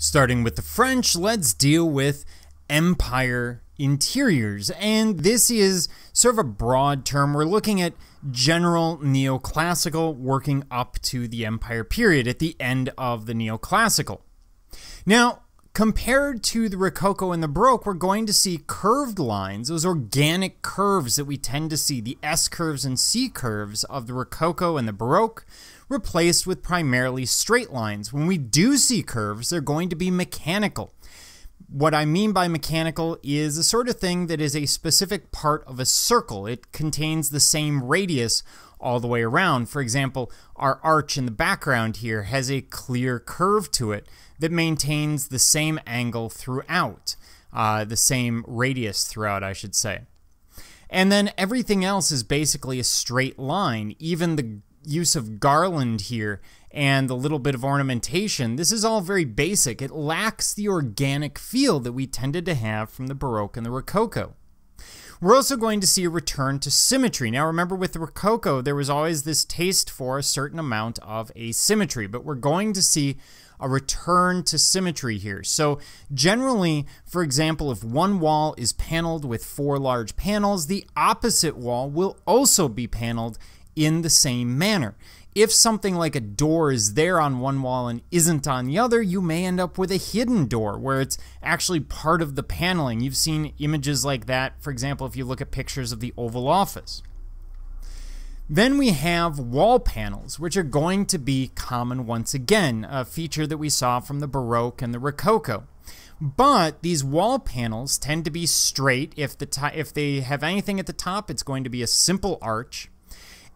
Starting with the French, let's deal with empire interiors. And this is sort of a broad term. We're looking at general neoclassical working up to the empire period at the end of the neoclassical. Now, compared to the Rococo and the Baroque, we're going to see curved lines, those organic curves that we tend to see, the S curves and C curves of the Rococo and the Baroque, replaced with primarily straight lines. When we do see curves, they're going to be mechanical. What I mean by mechanical is the sort of thing that is a specific part of a circle. It contains the same radius all the way around. For example, our arch in the background here has a clear curve to it that maintains the same angle throughout, the same radius throughout, I should say. And then everything else is basically a straight line. Even the use of garland here and the little bit of ornamentation, this is all very basic. It lacks the organic feel that we tended to have from the Baroque and the Rococo. We're also going to see a return to symmetry. Now remember, with the Rococo, there was always this taste for a certain amount of asymmetry, but we're going to see a return to symmetry here. So generally, for example, if one wall is paneled with 4 large panels, the opposite wall will also be paneled in the same manner. If something like a door is there on one wall and isn't on the other, you may end up with a hidden door where it's actually part of the paneling. You've seen images like that, for example, if you look at pictures of the Oval Office. Then we have wall panels, which are going to be common once again, a feature that we saw from the Baroque and the Rococo. But these wall panels tend to be straight. If they have anything at the top, it's going to be a simple arch.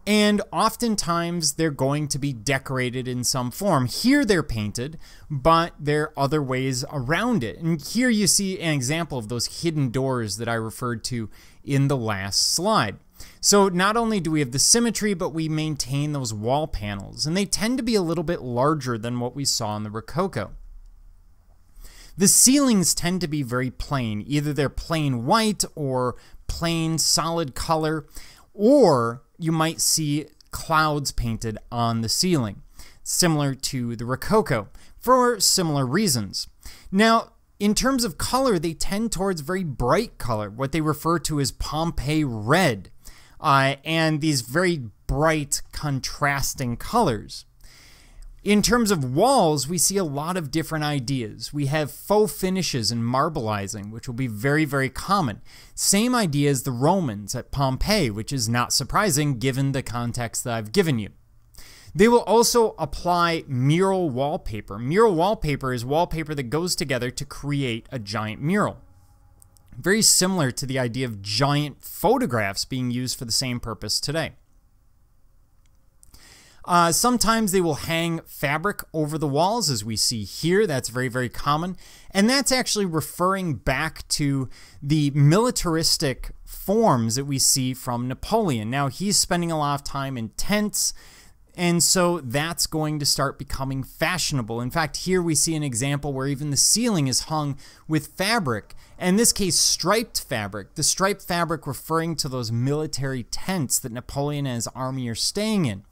And oftentimes they're going to be decorated in some form. Here they're painted, but there are other ways around it. And here you see an example of those hidden doors that I referred to in the last slide. So not only do we have the symmetry, but we maintain those wall panels. And they tend to be a little bit larger than what we saw in the Rococo. The ceilings tend to be very plain. Either they're plain white or plain solid color, or you might see clouds painted on the ceiling, similar to the Rococo, for similar reasons. Now, in terms of color, they tend towards very bright color, what they refer to as Pompeii red, and these very bright, contrasting colors. In terms of walls, we see a lot of different ideas. We have faux finishes and marbleizing, which will be very, very common. Same idea as the Romans at Pompeii, which is not surprising given the context that I've given you. They will also apply mural wallpaper. Mural wallpaper is wallpaper that goes together to create a giant mural. Very similar to the idea of giant photographs being used for the same purpose today. Sometimes they will hang fabric over the walls, as we see here. That's very, very common. And that's actually referring back to the militaristic forms that we see from Napoleon. Now, he's spending a lot of time in tents, and so that's going to start becoming fashionable. In fact, here we see an example where even the ceiling is hung with fabric, in this case, striped fabric. The striped fabric referring to those military tents that Napoleon and his army are staying in.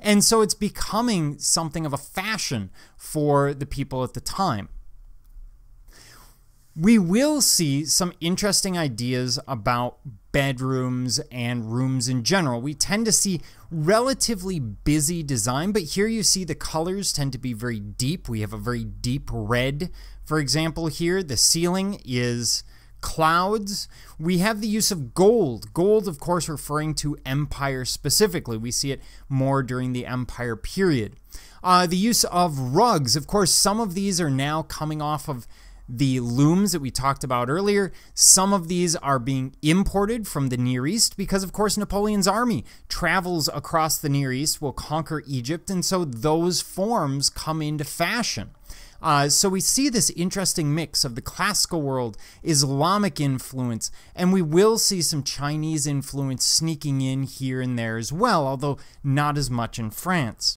And so it's becoming something of a fashion for the people at the time. We will see some interesting ideas about bedrooms and rooms in general. We tend to see relatively busy design, but here you see the colors tend to be very deep. We have a very deep red, for example, here. The ceiling is clouds. We have the use of gold. Gold, of course, referring to empire specifically. We see it more during the empire period. The use of rugs. Of course, some of these are now coming off of the looms that we talked about earlier. Some of these are being imported from the Near East because, of course, Napoleon's army travels across the Near East, will conquer Egypt, and so those forms come into fashion. So we see this interesting mix of the classical world, Islamic influence, and we will see some Chinese influence sneaking in here and there as well, although not as much in France.